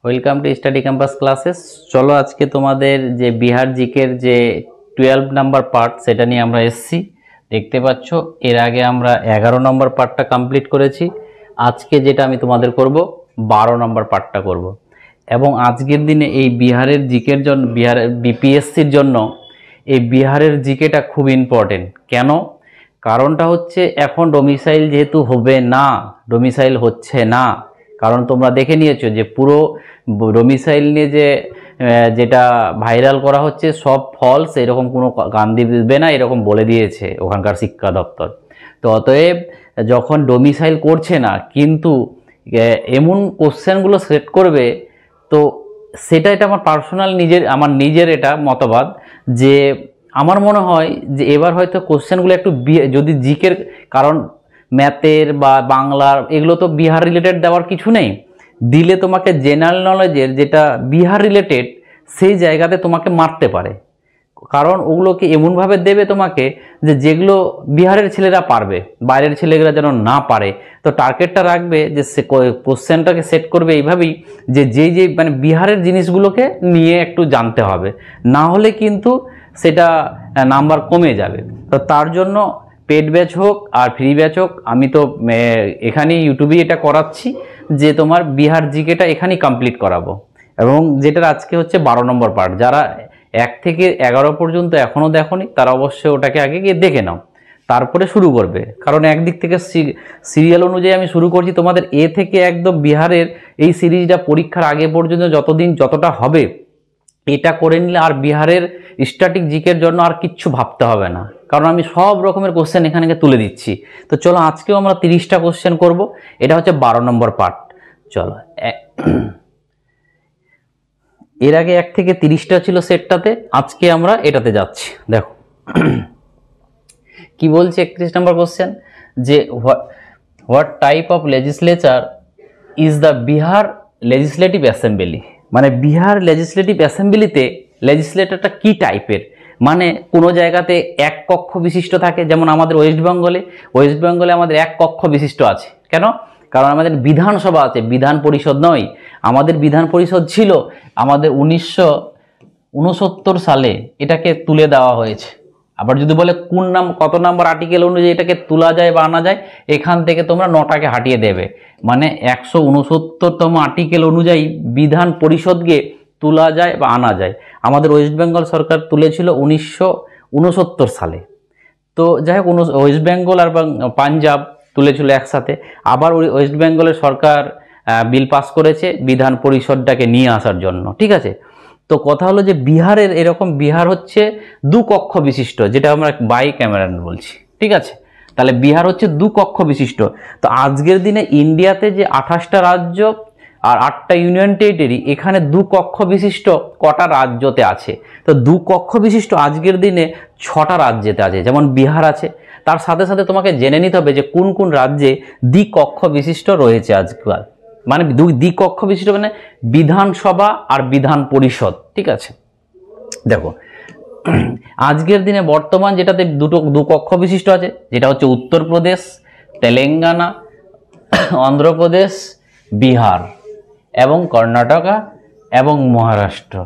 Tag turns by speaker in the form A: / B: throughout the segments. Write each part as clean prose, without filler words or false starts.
A: Welcome to study campus classes. চলো আজকে তোমাদের যে বিহার জিকের যে 12 নাম্বার পার্ট সেটা নিয়ে আমরা এসেছি। দেখতে পাচ্ছ এর আগে আমরা 11 নম্বর পার্টটা কমপ্লিট করেছি। আজকে যেটা আমি তোমাদের করব 12 নম্বর পার্টটা করব। এবং আজকের দিনে এই বিহারের জিকের জন্য, বিহারের বিপিএসসির জন্য এই বিহারের জিকেটা খুব ইম্পর্টেন্ট। কেন? কারণটা হচ্ছে এখন ডোমিসাইল যেহেতু হবে না, ডোমিসাইল হচ্ছে না, কারণ তোমরা দেখে নিয়েছো যে পুরো ডোমিসাইল নিয়ে যেটা ভাইরাল করা হচ্ছে সব ফলস, এরকম কোনো গান দিবে না এরকম বলে দিয়েছে ওখানকার শিক্ষা দপ্তর। তো অতএব যখন ডোমিসাইল করছে না কিন্তু এমন কোশ্চেনগুলো সেট করবে, তো এটা আমার পার্সোনাল আমার নিজের এটা মতবাদ যে আমার মনে হয় যে এবার হয়তো কোশ্চেনগুলো একটু যদি জিকের, কারণ ম্যাথের বা বাংলার এগুলো তো বিহার রিলেটেড দেওয়ার কিছু নেই, দিলে তোমাকে জেনারেল নলেজের যেটা বিহার রিলেটেড সেই জায়গাতে তোমাকে মারতে পারে। কারণ ওগুলোকে এমনভাবে দেবে তোমাকে যে যেগুলো বিহারের ছেলেরা পারবে, বাইরের ছেলেরা যেন না পারে। তো টার্গেটটা রাখবে যে কোশ্চেনটাকে সেট করবে এইভাবেই যে মানে বিহারের জিনিসগুলোকে নিয়ে একটু জানতে হবে, না হলে কিন্তু সেটা নাম্বার কমে যাবে। তো তার জন্য পেড ব্যাচ হোক আর ফ্রি ব্যাচ হোক, আমি তো এখানেই ইউটিউবেই এটা করাচ্ছি যে তোমার বিহার জিকেটা এখানেই কমপ্লিট করাবো। এবং যেটার আজকে হচ্ছে 12 নম্বর পার্ট। যারা 1 থেকে 11 পর্যন্ত এখনও দেখোনি তারা অবশ্যই ওটাকে আগে গিয়ে দেখে নাও, তারপরে শুরু করবে। কারণ একদিক থেকে সিরিয়াল অনুযায়ী আমি শুরু করছি তোমাদের এ থেকে একদম বিহারের এই সিরিজটা পরীক্ষার আগে পর্যন্ত যতটা হবে এটা করে নিলে আর বিহারের স্ট্যাটিক জিকের জন্য আর কিচ্ছু ভাবতে হবে না, কারণ আমি সব রকমের কোশ্চেন এখানে তুলে দিচ্ছি। তো চলো আজকেও আমরা 30টা কোশ্চেন করব। এটা হচ্ছে 12 নম্বর পার্ট। চলো, এর আগে 1 থেকে 30টা ছিল সেটটাতে, আজকে আমরা এটাতে যাচ্ছি। দেখো কি বলছে 31 নম্বর কোশ্চেন, যে what type of legislature is the Bihar legislative assembly. মানে বিহার লেজিসলেটিভ অ্যাসেম্বলিতে লেজিসলেটরটা কি টাইপের, মানে কোনো জায়গাতে এক কক্ষ বিশিষ্ট থাকে, যেমন আমাদের ওয়েস্ট বেঙ্গলে আমাদের এক কক্ষ বিশিষ্ট আছে। কেন? কারণ আমাদের বিধানসভা আছে, বিধান পরিষদ নয়। আমাদের বিধান পরিষদ ছিল আমাদের 1969 সালে এটাকে তুলে দেওয়া হয়েছে। আবার যদি বলে কত নাম্বার আর্টিকেল অনুযায়ী এটাকে তোলা যায় বা আনা যায়, এখান থেকে তোমরা 9টাকে হাটিয়ে দেবে। মানে 169তম আর্টিকেল অনুযায়ী বিধান পরিষদকে তোলা যায় বা আনা যায়। আমাদের ওয়েস্ট বেঙ্গল সরকার তুলেছিল 1969 সালে। তো যাই হোক, ওয়েস্ট বেঙ্গল আর পাঞ্জাব তুলেছিল একসাথে। আবার ওয়েস্ট বেঙ্গলের সরকার বিল পাস করেছে বিধান পরিষদটাকে নিয়ে আসার জন্য, ঠিক আছে। তো কথা হলো যে বিহারের এরকম, বিহার হচ্ছে 2 কক্ষ বিশিষ্ট, যেটা আমরা বাই ক্যামেরান বলছি, ঠিক আছে। তাহলে বিহার হচ্ছে 2 কক্ষ বিশিষ্ট। তো আজকের দিনে ইন্ডিয়াতে যে 28টা রাজ্য আর 8টা ইউনিয়ন টেরিটরি, এখানে 2 কক্ষ বিশিষ্ট কটা রাজ্যতে আছে? তো 2 কক্ষ বিশিষ্ট আজকের দিনে 6টা রাজ্যেতে আছে। যেমন বিহার আছে, তার সাথে সাথে তোমাকে জেনে নিতে হবে যে কোন কোন রাজ্যে দ্বিকক্ষ বিশিষ্ট রয়েছে আজকাল। মানে দ্বিকক্ষ বিশিষ্ট মানে বিধানসভা আর বিধান পরিষদ, ঠিক আছে। দেখো আজকের দিনে বর্তমান যেটাতে 2 কক্ষ বিশিষ্ট আছে, যেটা হচ্ছে উত্তরপ্রদেশ, তেলেঙ্গানা, অন্ধ্রপ্রদেশ, বিহার এবং কর্ণাটকা এবং মহারাষ্ট্র।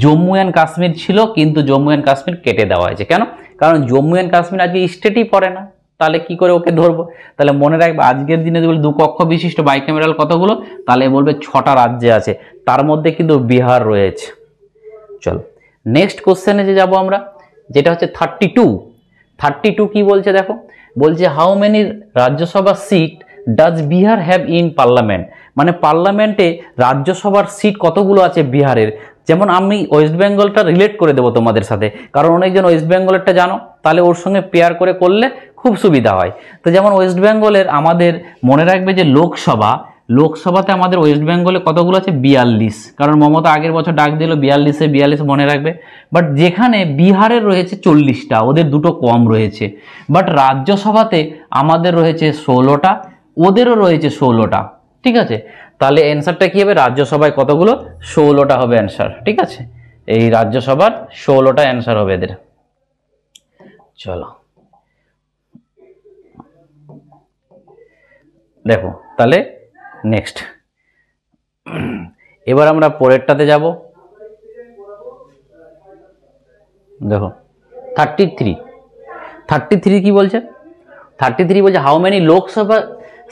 A: জম্মু অ্যান্ড কাশ্মীর ছিল, কিন্তু জম্মু অ্যান্ড কাশ্মীর কেটে দেওয়া হয়েছে। কেন? কারণ জম্মু অ্যান্ড কাশ্মীর আজকে স্টেটই পড়ে না, তাহলে কি করে ওকে ধরবো? তাহলে মনে রাখবে আজকের দিনে যদি 2 কক্ষ বিশিষ্ট বাইক্যামেরাল কতগুলো, তাহলে বলবে 6টা রাজ্যে আছে, তার মধ্যে কিন্তু বিহার রয়েছে। চলো নেক্সট কোশ্চেনে যে যাবো আমরা, যেটা হচ্ছে 32 কি বলছে দেখো, বলছে how many Rajya Sabha seat does Bihar have in parliament. মানে পার্লামেন্টে রাজ্যসভার সিট কতগুলো আছে বিহারের। যেমন আমি ওয়েস্ট বেঙ্গলটা রিলেট করে দেবো তোমাদের সাথে, কারণ অনেকজন ওয়েস্ট বেঙ্গলেরটা জানো, তাহলে ওর সঙ্গে পেয়ার করে করলে খুব সুবিধা হয়। তো যেমন ওয়েস্ট বেঙ্গলের আমাদের মনে রাখবে যে লোকসভাতে আমাদের ওয়েস্ট বেঙ্গলে কতগুলো আছে? 42। কারণ মমতা আগের বছর ডাক দিল 42 মনে রাখবে। বাট যেখানে বিহারের রয়েছে 40টা, ওদের 2টো কম রয়েছে। বাট রাজ্যসভাতে আমাদের রয়েছে 16টা, ওদেরও রয়েছে 16টা, ঠিক আছে। তাহলে অ্যান্সারটা কি হবে? রাজ্যসভায় কতগুলো? 16টা হবে অ্যান্সার, ঠিক আছে। এই রাজ্যসভার 16টা অ্যান্সার হবে এদের। চলো দেখো তাহলে নেক্সট এবার আমরা পরেরটাতে যাব। দেখো 33 কি বলছে? 33 বলছে how many Lok Sabha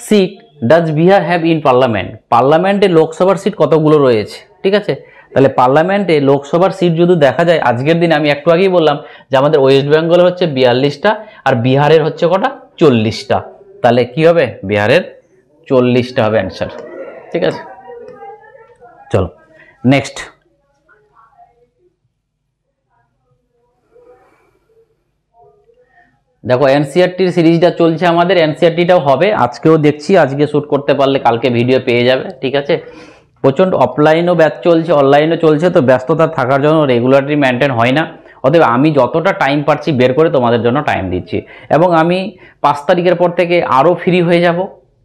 A: seat does Bihar have in parliament. পার্লামেন্টে লোকসভার সিট কতগুলো রয়েছে, ঠিক আছে। তাহলে পার্লামেন্টে লোকসভার সিট যদি দেখা যায়, আজকের দিনে আমি একটু আগেই বললাম যে আমাদের ওয়েস্ট বেঙ্গলের হচ্ছে 42টা আর বিহারের হচ্ছে কটা? 40টা। তাহলে কি হবে? বিহারের 40টা হবে অ্যান্সার, ঠিক আছে। চলো নেক্সট। দেখো এনসিইআরটির সিরিজটা চলছে আমাদের, এনসিইআরটিটাও হবে, আজকেও দেখছি, আজকে শ্যুট করতে পারলে কালকে ভিডিও পেয়ে যাবে, ঠিক আছে। প্রচণ্ড অফলাইনও ব্যাচ চলছে, অনলাইনও চলছে, তো ব্যস্ততা থাকার জন্য রেগুলারলি মেনটেন হয় না। অতএব আমি যতটা টাইম পাচ্ছি বের করে তোমাদের জন্য টাইম দিচ্ছি। এবং আমি 5 তারিখের পর থেকে আরও ফ্রি হয়ে যাব,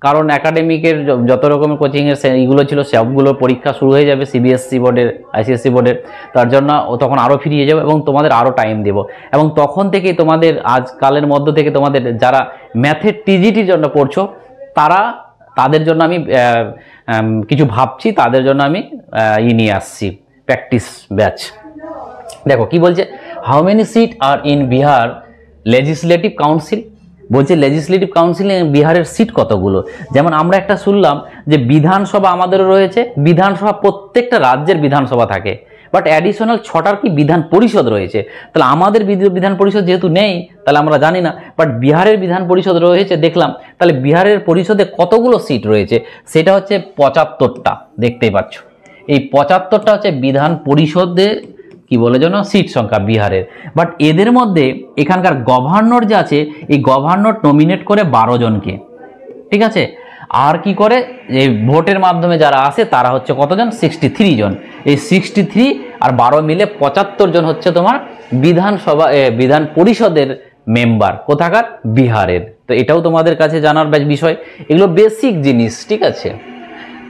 A: কারণ একাডেমিকের যত রকমের কোচিংয়ের এইগুলো ছিল সবগুলোর পরীক্ষা শুরু হয়ে যাবে, সিবিএসসি বোর্ডের, আইসিএসসি বোর্ডের। তার জন্য তখন আরও ফ্রি হয়ে যাবে এবং তোমাদের আরও টাইম দেবো। এবং তখন থেকে তোমাদের আজকালের মধ্য থেকে তোমাদের যারা ম্যাথের টিজিটির জন্য পড়ছো তাদের জন্য আমি কিছু ভাবছি, তাদের জন্য আমি নিয়ে আসছি প্র্যাকটিস ব্যাচ। দেখো কি বলছে, how many seat are in Bihar legislative council. বলছে লেজিসলেটিভ কাউন্সিলে বিহারের সিট কতগুলো। যেমন আমরা একটা শুনলাম যে বিধানসভা আমাদেরও রয়েছে, বিধানসভা প্রত্যেকটা রাজ্যের বিধানসভা থাকে, বাট অ্যাডিশনাল 6টার কি বিধান পরিষদ রয়েছে। তাহলে আমাদের বিধান পরিষদ যেহেতু নেই, তাহলে আমরা জানি না, বাট বিহারের বিধান পরিষদ রয়েছে দেখলাম। তাহলে বিহারের পরিষদে কতগুলো সিট রয়েছে? সেটা হচ্ছে 75টা, দেখতেই পাচ্ছ। এই 75টা হচ্ছে বিধান পরিষদে কি বলে যেন সিট সংখ্যা বিহারের। বাট এদের মধ্যে এখানকার গভর্নর যে আছে, এই গভর্নর নমিনেট করে 12 জনকে, ঠিক আছে। আর কি করে, এই ভোটের মাধ্যমে যারা আসে তারা হচ্ছে কতজন? 63 জন। এই 63 আর 12 মিলে 75 জন হচ্ছে তোমার বিধানসভা বিধান পরিষদের মেম্বার। কোথাকার? বিহারের। তো এটাও তোমাদের কাছে জানার বিষয়, এগুলো বেসিক জিনিস, ঠিক আছে।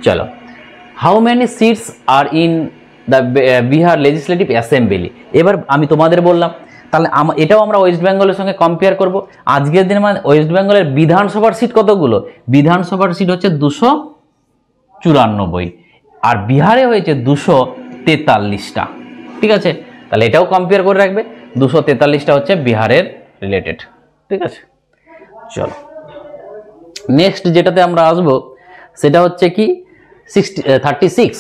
A: চলো, how many seats are in the Bihar legislative assembly. এবার আমি তোমাদের বললাম, তাহলে এটাও আমরা ওয়েস্ট বেঙ্গলের সঙ্গে কম্পেয়ার করব। আজকের দিনে মানে ওয়েস্ট বেঙ্গলের বিধানসভার সিট কতগুলো? বিধানসভার সিট হচ্ছে 294, আর বিহারে হয়েছে 243টা, ঠিক আছে। তাহলে এটাও কম্পেয়ার করে রাখবে, 243টা হচ্ছে বিহারের রিলেটেড, ঠিক আছে। চলো নেক্সট যেটাতে আমরা আসবো সেটা হচ্ছে কি 36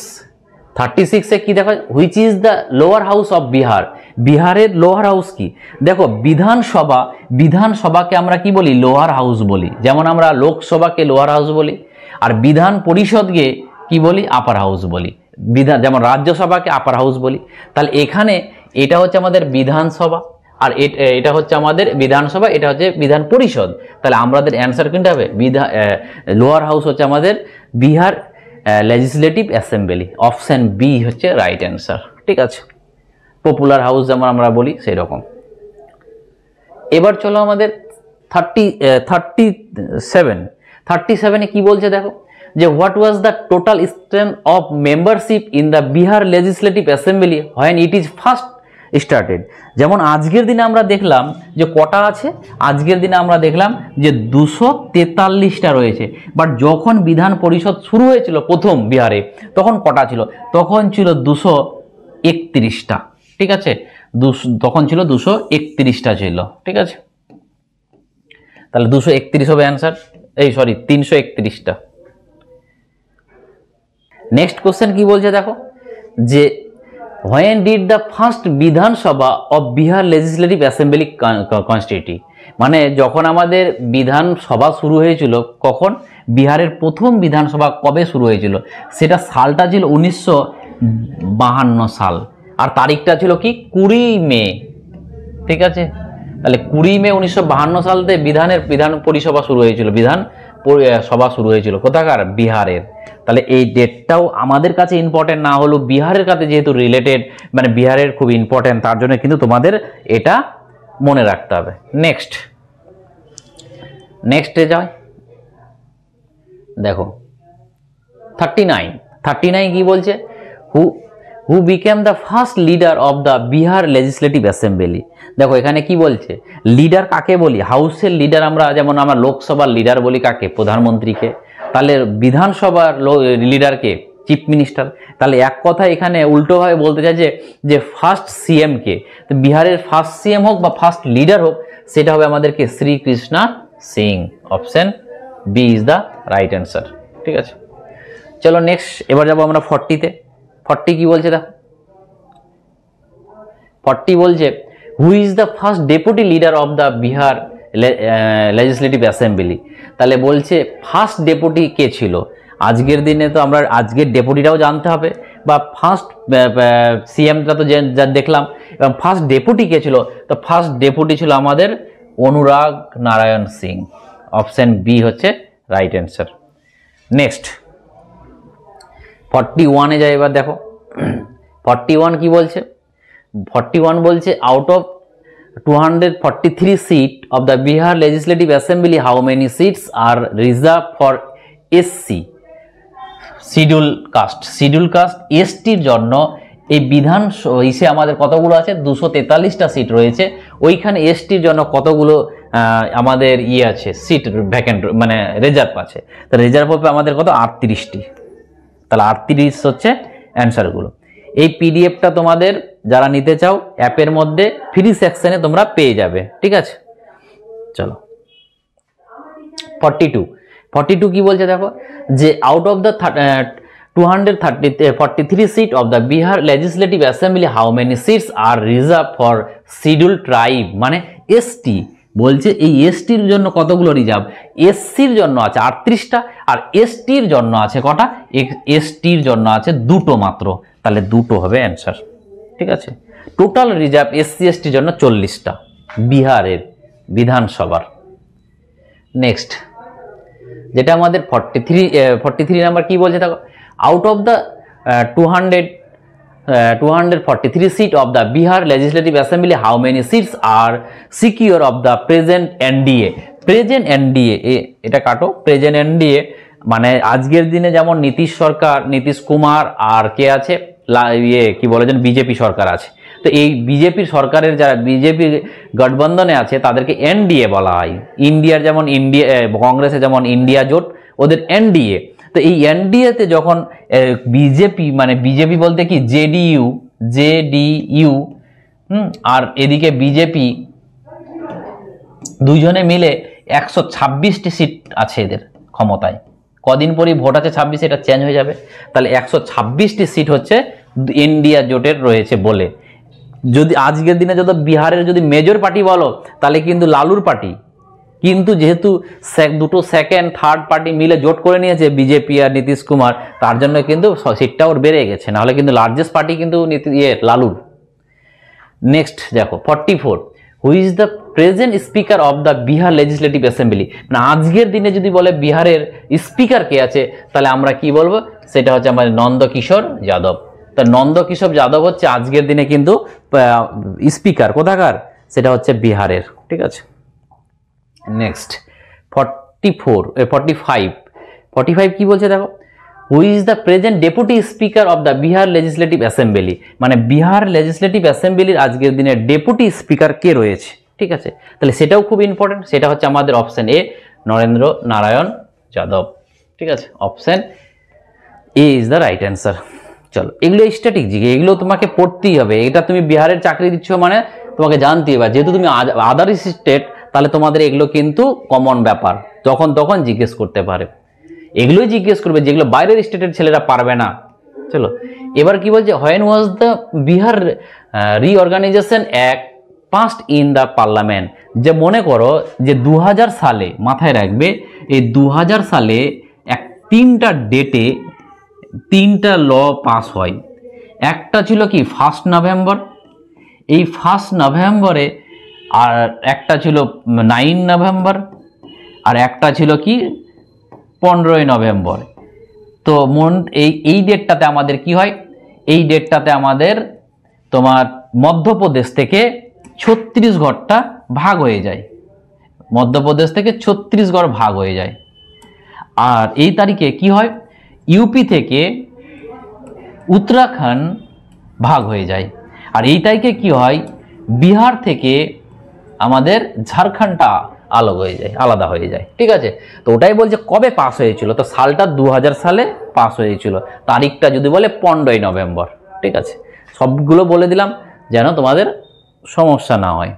A: কি দেখো, which is the lower house of Bihar. বিহারের লোয়ার হাউস কি? দেখো বিধানসভাকে আমরা কি বলি? লোয়ার হাউস বলি। যেমন আমরা লোকসভাকে লোয়ার হাউস বলি, আর বিধান পরিষদকে কি বলি? আপার হাউস বলি। যেমন রাজ্যসভাকে আপার হাউস বলি। তাহলে এখানে এটা হচ্ছে আমাদের বিধানসভা, আর এটা হচ্ছে আমাদের বিধানসভা, এটা হচ্ছে বিধান পরিষদ। তাহলে আমাদের অ্যান্সার কোনটা হবে? লোয়ার হাউস হচ্ছে আমাদের Bihar legislative assembly, option B হচ্ছে রাইট অ্যান্সার, ঠিক আছে। পপুলার হাউস যেমন আমরা বলি সেই রকম। এবার চলো আমাদের 37-এ কি বলছে দেখো, যে what was the total strength of membership in the Bihar legislative assembly when it is first started. যেমন আজকের দিনে আমরা দেখলাম যে কটা আছে, আজকের দিনে আমরা দেখলাম যে 243টা রয়েছে। বাট যখন বিধান পরিষদ শুরু হয়েছিল প্রথম বিহারে, তখন কটা ছিল? তখন ছিল 231টা, ঠিক আছে। তখন ছিল 231টা ছিল, ঠিক আছে। তাহলে 231 হবে অ্যান্সার, 331টা। নেক্সট কোশ্চেন কি বলছে দেখো, যে when did the first বিধানসভা of Bihar legislative assembly constitute. মানে যখন আমাদের বিধানসভা শুরু হয়েছিল, কখন? বিহারের প্রথম বিধানসভা কবে শুরু হয়েছিল? সেটা সালটা ছিল 1952 সাল, আর তারিখটা ছিল কি 20 মে, ঠিক আছে। তাহলে 20 মে 1952 সালতে বিধান পরিসভা শুরু হয়েছিল, বিধান সভা শুরু হয়েছিল কোথাকার? বিহারের। তাহলে এই ডেটটাও আমাদের কাছে ইম্পর্টেন্ট না হলেও বিহারের কাছে যেহেতু রিলেটেড, মানে বিহারের খুব ইম্পর্টেন্ট, তার জন্য কিন্তু তোমাদের এটা মনে রাখতে হবে। নেক্সটে যাই, দেখো 39 কি বলছে, who became the first leader of the Bihar legislative assembly. দেখো এখানে কি বলছে, লিডার কাকে বলি? হাউসের লিডার আমরা, যেমন আমরা লোকসভার লিডার বলি কাকে? প্রধানমন্ত্রীকে। তাহলে বিধানসভার লিডারকে চিফ মিনিস্টার। তাহলে এক কথা এখানে উল্টোভাবে বলতে চাই যে ফার্স্ট সিএম কে, তো বিহারের ফার্স্ট সিএম হোক বা ফার্স্ট লিডার হোক, সেটা হবে আমাদেরকে Srikrishna Singh. Option B is the right answer. ঠিক আছে, চলো নেক্সট এবার যাবো আমরা 40-তে। 40 কি বলছে দেখো, 40 বলছে who is the first deputy leader of the Bihar legislative assembly. তাহলে বলছে ফার্স্ট ডেপুটি কে ছিল। আজকের দিনে তো আমরা আজকের ডেপুটিটাও জানতে হবে, বা ফার্স্ট সিএমটা তো যা দেখলাম, এবং ফার্স্ট ডেপুটি কে ছিল, তো ফার্স্ট ডেপুটি ছিল আমাদের অনুরাগ নারায়ণ সিং। অপশন বি হচ্ছে রাইট অ্যান্সার। নেক্সট 41-এ যাই এবার দেখো। 41 কি বলছে, 41 বলছে out of 243 seat of the Bihar legislative assembly how many seats are reserve for SC scheduled caste. Scheduled caste এসটির জন্য এই বিধান ইসে আমাদের কতগুলো আছে, 243টা সিট রয়েছে। ওইখানে এসটির জন্য কতগুলো আমাদের আছে সিট ভ্যাকেন্ট, মানে রিজার্ভ আছে। তো রিজার্ভ হবে আমাদের কত, 38টি। তাহলে 38 হচ্ছে অ্যান্সারগুলো। এই পিডিএফটা তোমাদের যারা নিতে চাও অ্যাপের মধ্যে ফ্রি সেকশনে তোমরা পেয়ে যাবে। ঠিক আছে, চলো 42 কি বলছে দেখো, যে out of the 243 seat of the Bihar legislative assembly how many seats are reserve for schedule tribe, মানে এসটি। বলছে এই এসটির জন্য কতগুলো রিজার্ভ, এসসির জন্য আছে 38টা, আর এসটির জন্য আছে কটা, এসটির জন্য আছে 2টো মাত্র। তাহলে 2টো হবে অ্যান্সার। ঠিক আছে, টোটাল রিজার্ভ এসসি এসটির জন্য 40টা বিহারের বিধানসভার। নেক্সট যেটা আমাদের 43 নাম্বার কি বলছে দেখো, out of the 243 seat of the Bihar legislative assembly how many seats are secure of the present NDA. Present NDA এটা কাটো, প্রেজেন্ট এনডিএ মানে আজকের দিনে যেমন নীতিশ কুমার আর কে আছে, কি বলে যেন বিজেপি সরকার আছে। তো এই বিজেপি সরকারের যারা বিজেপি গঠবন্ধনে আছে তাদেরকে এনডিএ বলা হয়। ইন্ডিয়ার যেমন কংগ্রেসে যেমন ইন্ডিয়া জোট, ওদের এনডিএ। তো এই এনডিএতে যখন বিজেপি বলতে কি জেডিইউ আর এদিকে বিজেপি দুইজনে মিলে 126টি সিট আছে এদের ক্ষমতায়। কদিন পরই ভোট আছে 26, এটা চেঞ্জ হয়ে যাবে। তাহলে 126টি সিট হচ্ছে ইন্ডিয়া জোটের রয়েছে বলে। যদি আজকের দিনে যদি বিহারের যদি মেজর পার্টি বলো তাহলে কিন্তু লালুর পার্টি, কিন্তু যেহেতু দুটো সেকেন্ড থার্ড পার্টি মিলে জোট করে নিয়েছে বিজেপি আর নীতিশ কুমার, তার জন্য কিন্তু সিটটা ওর বেড়ে গেছে, নাহলে কিন্তু লার্জেস্ট পার্টি কিন্তু লালুর। নেক্সট দেখো 44, হু is the present speaker of the Bihar legislative assembly. মানে আজকের দিনে যদি বলে বিহারের স্পিকার কে আছে, তাহলে আমরা কি বলবো, সেটা হচ্ছে আমাদের নন্দকিশোর যাদব। তা নন্দকিশোর যাদব হচ্ছে আজকের দিনে কিন্তু স্পিকার কোথাকার, সেটা হচ্ছে বিহারের। ঠিক আছে, নেক্সট 45 কি বলছে দেখো, হু is the present deputy speaker of the Bihar legislative assembly. মানে বিহার লেজিসলেটিভ অ্যাসেম্বলির আজকের দিনে ডেপুটি স্পিকার কে রয়েছে। ঠিক আছে, তাহলে সেটাও খুব ইম্পর্টেন্ট, সেটা হচ্ছে আমাদের অপশন এ নরেন্দ্র নারায়ণ যাদব। ঠিক আছে, option A is the right answer. চলো এগুলো স্ট্র্যাটেজিক, এগুলো তোমাকে পড়তেই হবে। এটা তুমি বিহারের চাকরি দিচ্ছ মানে তোমাকে জানতেই হবে। যেহেতু তুমি আদার স্টেট, তাহলে তোমাদের এগুলো কিন্তু কমন ব্যাপার, তখন জিজ্ঞেস করতে পারে। এগুলোই জিজ্ঞেস করবে যেগুলো বাইরের স্টেটের ছেলেরা পারবে না। চলো এবার কি বলছে, when was the Bihar reorganisation act passed in the parliament. যে মনে করো যে 2000 সালে, মাথায় রাখবে এই 2000 সালে 3টা ডেটে 3টা ল পাস হয়। একটা ছিল কি 1 নভেম্বর, এই 1 নভেম্বরে, আর একটা ছিল 9 নভেম্বর, আর একটা ছিল কি 15 নভেম্বর। তো এই ডেটটাতে আমাদের কি হয়, এই ডেটটাতে আমাদের তোমার মধ্যপ্রদেশ থেকে ছত্তিশগড়টা ভাগ হয়ে যায়, মধ্যপ্রদেশ থেকে ছত্তিশগড় ভাগ হয়ে যায়। আর এই তারিখে কি হয়, ইউপি থেকে উত্তরাখণ্ড ভাগ হয়ে যায়। আর এই তারিখে কি হয়, বিহার থেকে আমাদের ঝাড়খণ্ডটা আলাদা হয়ে যায়। ঠিক আছে, তো ওটাই বলছে কবে পাস হয়েছিল, তো সালটা 2000 সালে পাস হয়েছিল, তারিখটা যদি বলে 15ই নভেম্বর। ঠিক আছে, সবগুলো বলে দিলাম যেন তোমাদের সমস্যা না হয়।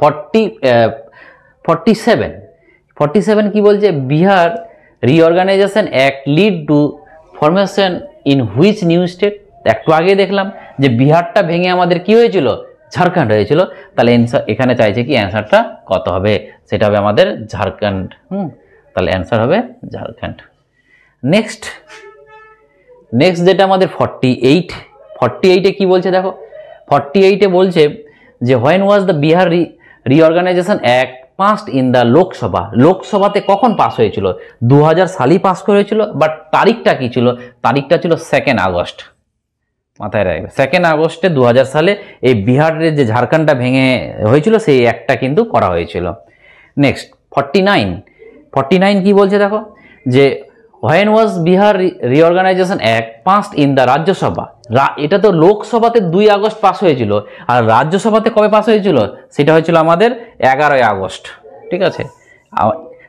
A: 47 কি বলছে, Bihar reorganisation act lead to formation in which new state. একটু আগে দেখলাম যে বিহারটা ভেঙে আমাদের কি হয়েছিল, ঝাড়খণ্ড হয়েছিল। তাহলে এখানে চাইছে কি অ্যান্সারটা কত হবে, সেটা হবে আমাদের ঝাড়খণ্ড। তাহলে অ্যান্সার হবে ঝাড়খণ্ড। নেক্সট যেটা আমাদের 48 কি বলছে দেখো, 48 বলছে যে when was the Bihar reorganisation act passed in the Lok Sabha. লোকসভাতে কখন পাস হয়েছিল, 2000 সালেই পাস করেছিল, বাট তারিখটা কি ছিল, তারিখটা ছিল 2 আগস্ট। মাথায় রাখবে 2 আগস্টে 2000 সালে এই বিহারের যে ঝাড়খণ্ডটা ভেঙে হয়েছিল সেই অ্যাক্টটা কিন্তু করা হয়েছিল। নেক্সট 49 কি বলছে দেখো, যে when was Bihar reorganisation act passed in the Rajya Sabha. এটা তো লোকসভাতে 2 আগস্ট পাস হয়েছিল, আর রাজ্যসভাতে কবে পাস হয়েছিল, সেটা হয়েছিল আমাদের 11 আগস্ট। ঠিক আছে,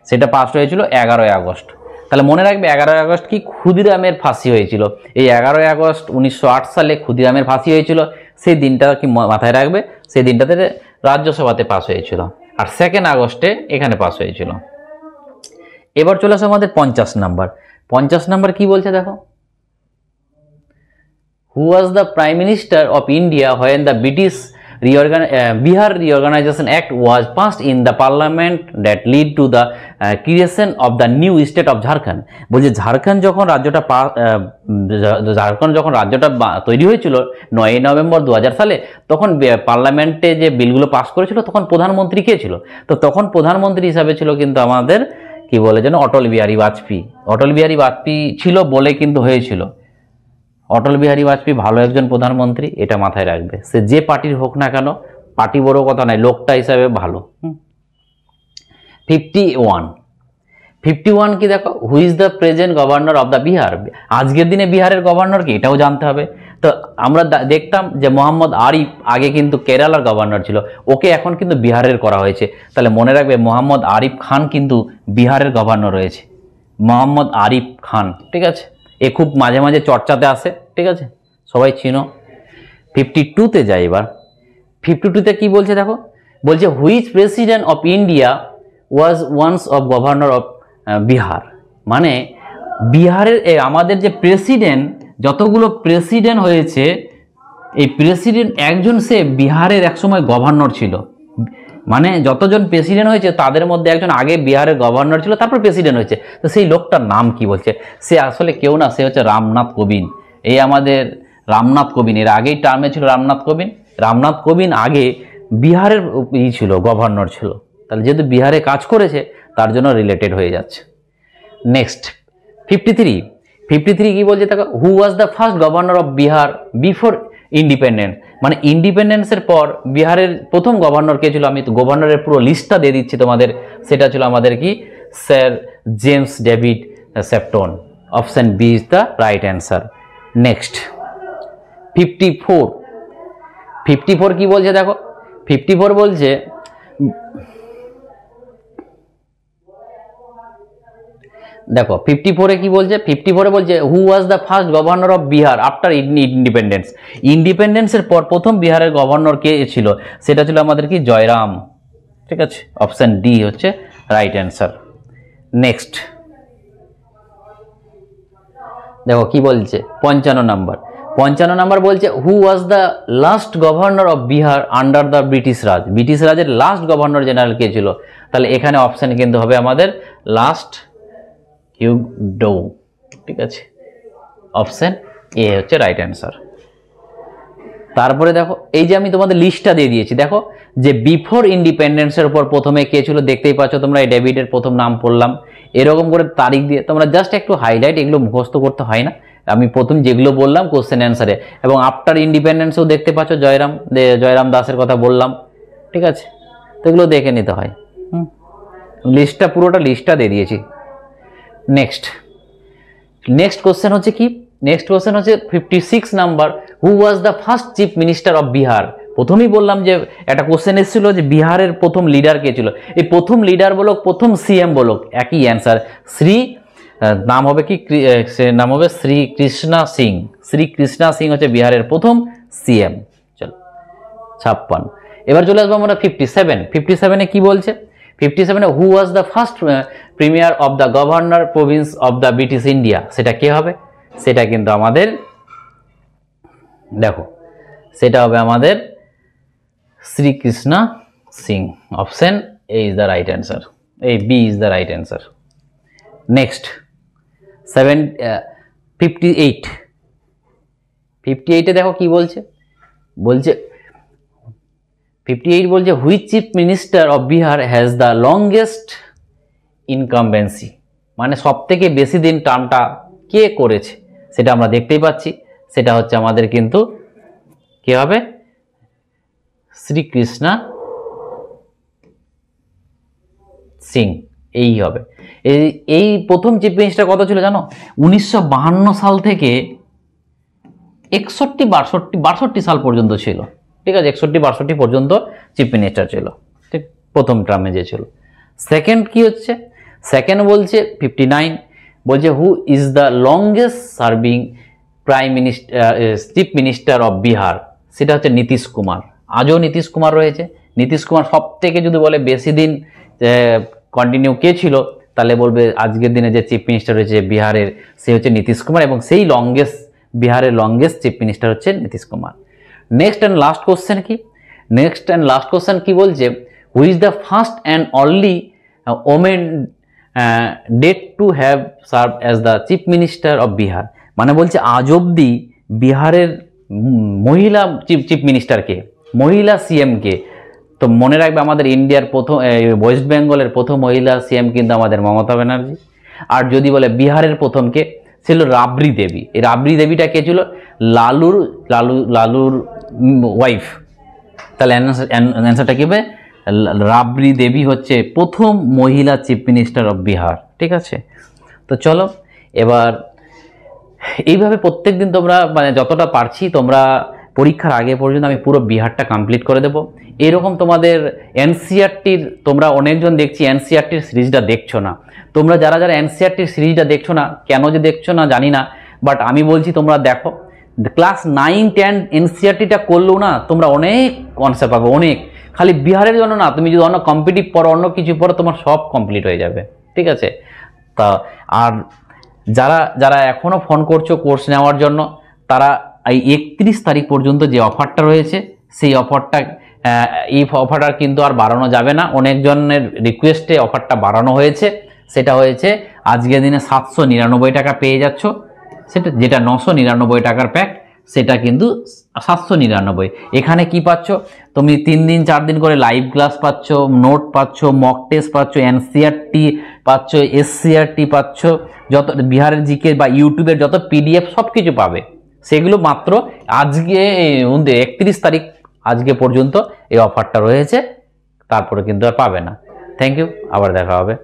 A: সেটা পাস হয়েছিল 11 আগস্ট। তাহলে মনে রাখবে 11 আগস্ট কি ক্ষুদিরামের ফাঁসি হয়েছিল। এই 11 আগস্ট 1908 সালে ক্ষুদিরামের ফাঁসি হয়েছিল, সেই দিনটা কি মাথায় রাখবে, সেই দিনটাতে রাজ্যসভাতে পাস হয়েছিল, আর 2 আগস্টে এখানে পাস হয়েছিল। এবার চলে আসে আমাদের 50 নাম্বার কি বলছে দেখো, who was the prime minister of India when the Bihar reorganisation act was passed in the parliament that lead to the creation of the new state of Jharkhand. বলছে ঝাড়খণ্ড যখন রাজ্যটা তৈরি হয়েছিল 9 নভেম্বর 2000 সালে, তখন পার্লামেন্টে যে বিলগুলো পাস করেছিল তখন প্রধানমন্ত্রী কে ছিল, তো তখন প্রধানমন্ত্রী হিসাবে ছিল কিন্তু আমাদের কি বলে যেন অটল বিহারী বাজপেয়ী ছিল বলে কিন্তু হয়েছিল। অটল বিহারী বাজপেয়ী ভালো একজন প্রধানমন্ত্রী, এটা মাথায় রাখবে, সে যে পার্টির হোক না কেন, পার্টি বড় কথা নয়, লোকটা হিসাবে ভালো। 51 কি দেখো, হু is the present governor of the Bihar. আজকের দিনে বিহারের গভর্নর কি, এটাও জানতে হবে। তো আমরা দেখতাম যে মোহাম্মদ আরিফ আগে কিন্তু কেরালার গভর্নর ছিল, ওকে এখন কিন্তু বিহারের করা হয়েছে। তাহলে মনে রাখবে মোহাম্মদ আরিফ খান কিন্তু বিহারের গভর্নর রয়েছে, মোহাম্মদ আরিফ খান। ঠিক আছে, এ খুব মাঝে মাঝে চর্চাতে আসে। ঠিক আছে, সবাই চিনো। 52তে যাই এবার। 52তে কি বলছে দেখো, বলছে which president of India was once of governor of Bihar. মানে বিহারের আমাদের যে প্রেসিডেন্ট, যতগুলো প্রেসিডেন্ট হয়েছে, এই প্রেসিডেন্ট একজন সে বিহারের একসময় গভর্নর ছিল। মানে যতজন প্রেসিডেন্ট হয়েছে তাদের মধ্যে একজন আগে বিহারের গভর্নর ছিল, তারপর প্রেসিডেন্ট হয়েছে। তো সেই লোকটার নাম কি বলছে, সে আসলে কেউ না, সে হচ্ছে রামনাথ কোবিন্দ। এই আমাদের রামনাথ কোবিন্দ, এর আগেই টার্মে ছিল রামনাথ কোবিন্দ আগে বিহারের ছিল, গভর্নর ছিল। তাহলে যেহেতু বিহারে কাজ করেছে তার জন্য রিলেটেড হয়ে যাচ্ছে। নেক্সট 53 কি বলছে দেখো, who was the first governor of Bihar before independence. মানে ইন্ডিপেন্ডেন্সের পর বিহারের প্রথম গভর্নর কে ছিল, আমি তো গভর্নরের পুরো লিস্টটা দিয়ে দিচ্ছি তোমাদের। সেটা ছিল আমাদের কি, sir James David Sifton. Option B is the right answer. Next 54 কি বলছে দেখো, 54 বলছে দেখো 54-এ কি বলছে, 54-এ বলছে who was the first governor of Bihar after independence. ইন্ডিপেন্ডেন্সের পর প্রথম বিহারের গভর্নর কে ছিল, সেটা ছিল আমাদের কি, জয়রাম। ঠিক আছে, অপশন ডি হচ্ছে রাইট অ্যান্সার। নেক্সট দেখো কি বলছে 55 নাম্বার বলছে who was the last governor of Bihar under the British রাজের লাস্ট গভর্নর জেনারেল কে ছিল। তাহলে এখানে অপশন কিন্তু হবে আমাদের লাস্ট হিউগডো। ঠিক আছে, অপশন এ হচ্ছে রাইট অ্যান্সার। তারপরে দেখো এই যে আমি তোমাদের লিস্টটা দিয়ে দিয়েছি, দেখো যে বিফোর ইন্ডিপেন্ডেন্সের উপর প্রথমে কে ছিল, দেখতেই পাচ্ছ তোমরা, এই ডেভিডের প্রথম নাম পড়লাম। এরকম করে তারিখ দিয়ে তোমরা জাস্ট একটু হাইলাইট, এগুলো মুখস্থ করতে হয় না, আমি প্রথম যেগুলো বললাম কোশ্চেন অ্যান্সারে। এবং আফটার ইন্ডিপেন্ডেন্সও দেখতে পাচ্ছ জয়রাম দাসের কথা বললাম। ঠিক আছে, তো এগুলো দেখে নিতে হয়। পুরোটা লিস্টটা দিয়ে দিয়েছি। নেক্সট কোশ্চেন হচ্ছে কি, নেক্সট কোশ্চেন হচ্ছে 56 number, who was the first chief minister of Bihar. প্রথমেই বললাম যে একটা কোশ্চেন এসেছিল যে বিহারের প্রথম লিডার কে ছিল, এই প্রথম লিডার বলো প্রথম সিএম বলো একই অ্যান্সার, নাম হবে কি, নাম হবে শ্রী কৃষ্ণা সিং। শ্রী কৃষ্ণা সিং হচ্ছে বিহারের প্রথম সিএম। চলো 56। এবার চলে আসবো আমরা 57। 57-এ কি বলছে? 57-এ who was the first premier of the governor province of the British India, সেটা কে হবে? সেটা কিন্তু আমাদের দেখো, সেটা হবে আমাদের Srikrishna Singh. Option A is the right answer, এই B is the right answer. Next 58। 58-এ দেখো কি বলছে, বলছে 58 বলছে which chief minister of Bihar has the longest incumbency, মানে সব থেকে বেশি দিন টার্মটা কে করেছে সেটা আমরা দেখতেই পাচ্ছি, সেটা হচ্ছে আমাদের কিন্তু কে হবে? শ্রীকৃষ্ণা সিং, এই হবে। এই প্রথম চিফ মিনিস্টার কত ছিল জানো? 1952 সাল থেকে 61-62 সাল পর্যন্ত ছিল, ঠিক আছে, 61-62 পর্যন্ত চিফ মিনিস্টার ছিল, ঠিক, প্রথম টার্মে যে ছিল। সেকেন্ড কি হচ্ছে? সেকেন্ড বলছে 59, বলছে who is the longest serving prime minister chief minister of Bihar, সেটা হচ্ছে নীতিশ কুমার। আজও নীতিশ কুমার রয়েছে। নীতিশ কুমার সব থেকে যদি বলে বেশি দিন কন্টিনিউ কে ছিল, তাহলে বলবে আজকের দিনে যে চিফ মিনিস্টার রয়েছে বিহারের, সে হচ্ছে নীতিশ কুমার, এবং সেই বিহারের লংগেস্ট চিফ মিনিস্টার হচ্ছে Nitish Kumar. Next and last question কি? নেক্সট অ্যান্ড লাস্ট কোশ্চেন কি বলছে? Who is the first and only women that to have serve as the chief minister of Bihar, মানে বলছে আজ অব্দি বিহারের মহিলা চিফ মিনিস্টারকে, মহিলা সিএমকে। তো মনে রাখবে আমাদের ইন্ডিয়ার প্রথম, ওয়েস্ট বেঙ্গলের প্রথম মহিলা সিএম কিন্তু আমাদের মমতা ব্যানার্জি। আর যদি বলে বিহারের প্রথমকে, ছিল রাবড়ি দেবী। এই রাবড়ি দেবীটা কে ছিল? লালুর ওয়াইফ। তাহলে অ্যান্সারটা কি হবে? রাবড়ি দেবী হচ্ছে প্রথম মহিলা চিফ মিনিস্টার অফ বিহার, ঠিক আছে। তো চলো এবার এইভাবে প্রত্যেক দিন তোমরা মানে যতটা পারছি তোমরা পরীক্ষার আগে পর্যন্ত আমি পুরো বিহারটা কমপ্লিট করে দেবো। এরকম তোমাদের এনসিইআরটির, তোমরা অনেকজন দেখছি এনসিইআরটির সিরিজটা দেখছো না। তোমরা যারা এনসিইআরটির সিরিজটা দেখছো না, কেন যে দেখছো না জানি না, বাট আমি বলছি তোমরা দেখো। ক্লাস 9-10 এনসিইআরটিটা করলেও না তোমরা অনেক কনসেপ্ট পাবে, অনেক। খালি বিহারের জন্য না, তুমি যদি অন্য কম্পিটিভ পড়ো, অন্য কিছু পড়ো, তোমার সব কমপ্লিট হয়ে যাবে, ঠিক আছে। তা আর যারা এখনও ফোন করছো কোর্স নেওয়ার জন্য, তারা এই 31 তারিখ পর্যন্ত যে অফারটা রয়েছে, সেই অফারটা, এই অফারটা কিন্তু আর বাড়ানো যাবে না। অনেকজনের রিকোয়েস্টে অফারটা বাড়ানো হয়েছে। সেটা হয়েছে আজকের দিনে 799 টাকা পেয়ে যাচ্ছ, সেটা যেটা 999 টাকার প্যাক, সেটা কিন্তু 799। এখানে কি পাচ্ছ তুমি? 3 দিন 4 দিন করে লাইভ ক্লাস পাচ্ছ, নোট পাচ্ছ, মক টেস্ট পাচ্ছ, এনসিইআরটি পাচ্ছ, এসসিইআরটি পাচ্ছ, যত বিহারের জিকে বা ইউটিউবের যত পিডিএফ সব কিছু পাবে। সেগুলো মাত্র আজকে 31 তারিখ আজকে পর্যন্ত এই অফারটা রয়েছে, তারপরে কিন্তু আর পাবে না। থ্যাংক ইউ, আবার দেখা হবে।